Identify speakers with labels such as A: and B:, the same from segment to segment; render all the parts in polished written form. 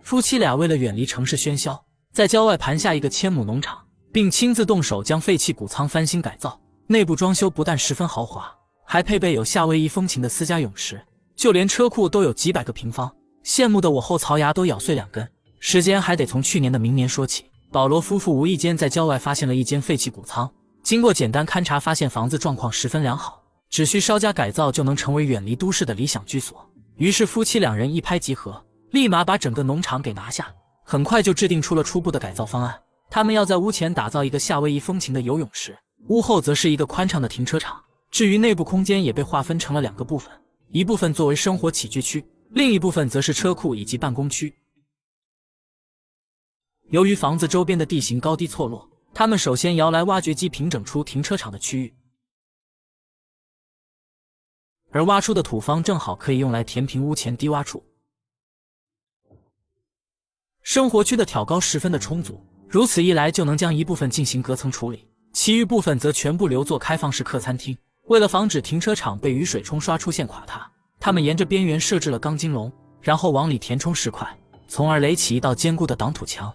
A: 夫妻倆為了遠離城市喧囂，在郊外盤下一個1000畝農場，並親自動手將廢棄谷倉翻新改造。內部裝修不但十分豪華，還配備有夏威夷風情的私家泳池，就連車庫都有幾百個平方，羨慕的我後槽牙都咬碎2根。時間還得從去年的明年說起，保羅夫婦無意間在郊外發現了一間廢棄谷倉，經過簡單勘察，發現房子狀況十分良好，只需稍加改造就能成為遠離都市的理想居所。於是夫妻2人一拍即合，立馬把整個農場給拿下，很快就制定出了初步的改造方案。他們要在屋前打造一個夏威夷風情的游泳池，屋後則是一個寬敞的停車場。至於內部空間也被劃分成了2個部分，一部分作為生活起居區，另一部分則是車庫以及辦公區。由於房子周邊的地形高低錯落，他們首先搖來挖掘機平整出停車場的區域，而挖出的土方正好可以用來填平屋前低洼處。生活區的挑高十分的充足，如此一來就能將一部分進行隔層處理，其余部分則全部留作開放式客餐廳。為了防止停車場被雨水冲刷出现垮塌，他們沿着邊緣設置了鋼筋籠，然後往裡填充石塊，從而壘起一道堅固的擋土牆。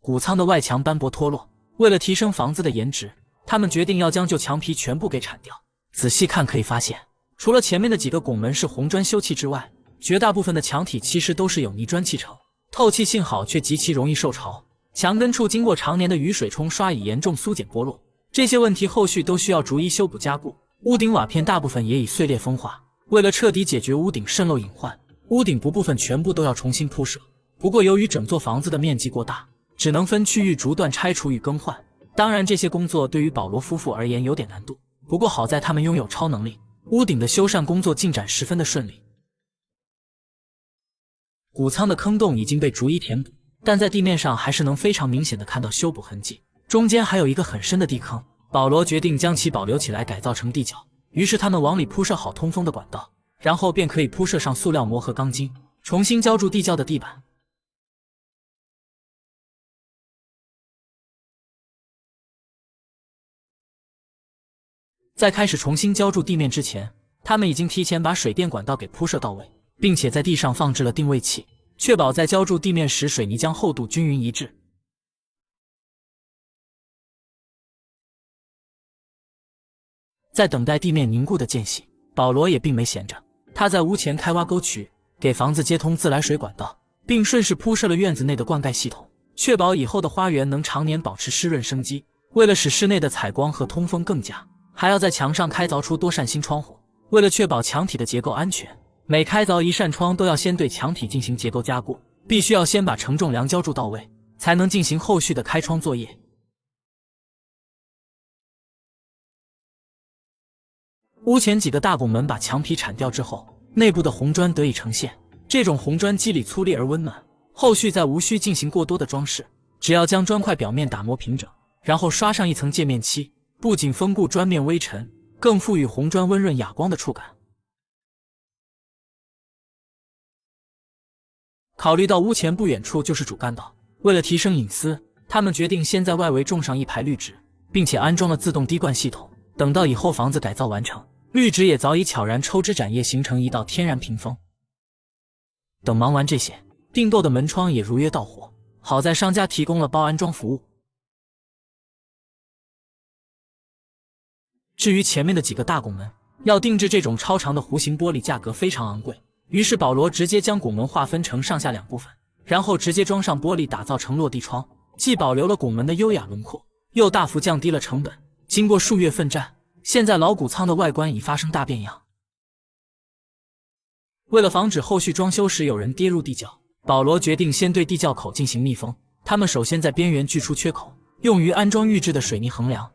A: 谷倉的外牆斑駁脫落，為了提升房子的顏值，他們決定要將舊牆皮全部給鏟掉。仔細看可以發現，除了前面的幾個拱門是紅磚修砌之外，絕大部分的牆體其實都是有泥磚砌成，透氣性好卻極其容易受潮，牆根處經過常年的雨水冲刷已嚴重蘇減剝落。這些問題後續都需要逐一修補加固，屋頂瓦片大部分也已碎裂風化。為了徹底解決屋頂滲漏隱患，屋頂部分全部都要重新鋪設。不過由於整座房子的面積過大，只能分區域逐段拆除與更換。當然這些工作對於保羅夫婦而言有點難度，不過好在他們擁有超能力，屋頂的修繕工作進展十分的順利。谷倉的坑洞已經被逐一填補，但在地面上還是能非常明顯的看到修補痕跡。中間還有一個很深的地坑，保羅決定將其保留起來改造成地窖。於是他們往裡鋪設好通風的管道，然後便可以鋪設上塑料膜和鋼筋，重新澆築地窖的地板。在開始重新澆築地面之前，他們已經提前把水電管道給鋪設到位，並且在地上放置了定位器，確保在澆築地面時水泥漿厚度均勻一致。在等待地面凝固的間隙，保羅也並沒閒着，他在屋前開挖溝渠，給房子接通自來水管道，並順勢鋪設了院子內的灌溉系統，確保以後的花園能常年保持濕潤生機。為了使室內的採光和通風更佳，還要在牆上開鑿出多扇新窗戶。為了確保牆體的結構安全，每開鑿一扇窗都要先對牆體進行結構加固，必須要先把承重梁澆築到位，才能進行後續的開窗作業。屋前幾個大拱門把牆皮鏟掉之後，內部的紅磚得以呈現。這種紅磚肌理粗礪而溫暖，後續再無需進行過多的裝飾，只要將磚塊表面打磨平整，然後刷上一層界面漆，不僅封固磚面微塵，更賦予紅磚溫潤啞光的觸感。考慮到屋前不遠處就是主幹道，為了提升隱私，他們決定先在外圍種上一排綠植，並且安裝了自動滴灌系統。等到以後房子改造完成，綠植也早已悄然抽枝展葉，形成一道天然屏風。等忙完這些，訂購的門窗也如約到貨，好在商家提供了包安裝服務。至於前面的幾個大拱門，要定制這種超長的弧形玻璃價格非常昂貴，於是保羅直接將拱門劃分成上下2部分，然後直接裝上玻璃打造成落地窗，既保留了拱門的優雅輪廓，又大幅降低了成本。經過數月奮戰，現在老谷倉的外觀已發生大變樣。為了防止後續裝修時有人跌入地窖，保羅決定先對地窖口進行密封。他們首先在邊緣鋸出缺口，用於安裝預制的水泥橫梁，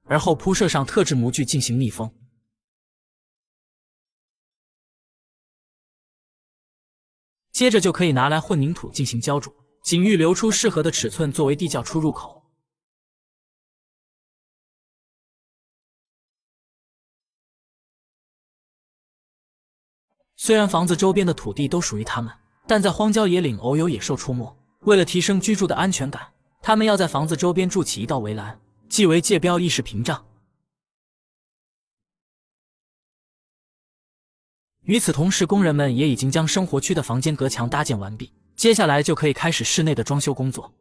A: 而後鋪設上特制模具進行密封。接着就可以拿來混凝土进行澆築，仅預留出適合的尺寸作為地窖出入口。雖然房子周邊的土地都屬於他們，但在荒郊野嶺偶有野獸出沒。為了提升居住的安全感，他們要在房子周邊築起一道圍欄，即為界標意識屏障。與此同時，工人們也已經將生活區的房間隔牆搭建完畢，接下來就可以開始室內的裝修工作。